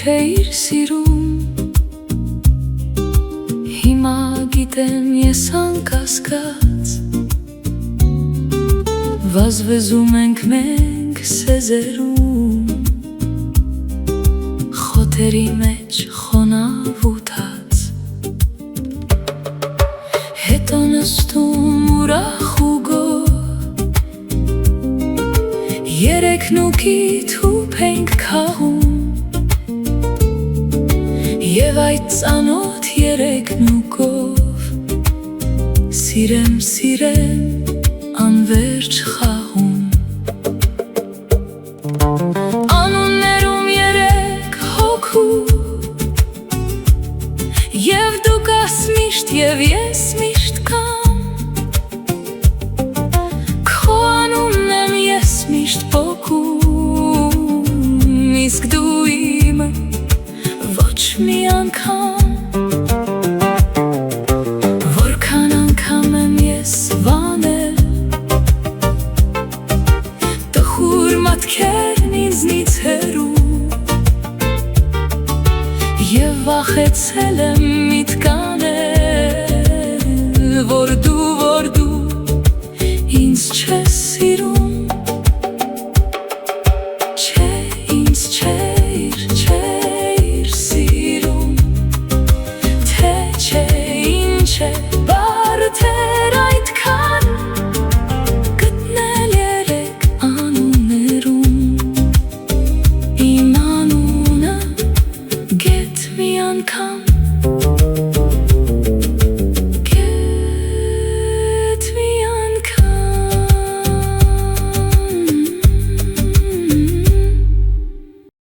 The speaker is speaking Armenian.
չէիր սիրում, հիմա գիտեմ ես անկասկած, վազվզում ենք մենք սեզերում, խոտերի մեջ խոնավութած, հետո նստում ուրախ ու գոհ, երեքնուկի թուփ ենք քաղում, և այդ ծանոթ երեքնուկով սիրեմ, սիրեմ, անվերջ խաղում։ Անուններում երեք հոգու, և դու կաս միշտ, և ես միշտ կամ, քո անունն եմ ես միշտ պոկում, իսկ դու իմը ոչ մի անգամ, որքան անգամ եմ ես վանել, տխուր մատքերն ինձնից հեռու, և վախեցել եմ միտկանել, որ դու ինձ չես սիրում, չէ, ինձ չէիր սիրում, թե չէ, ինչ է բարդ էր այդքան գտնել երեք անուններում, իմ անունը գետ մի անգամ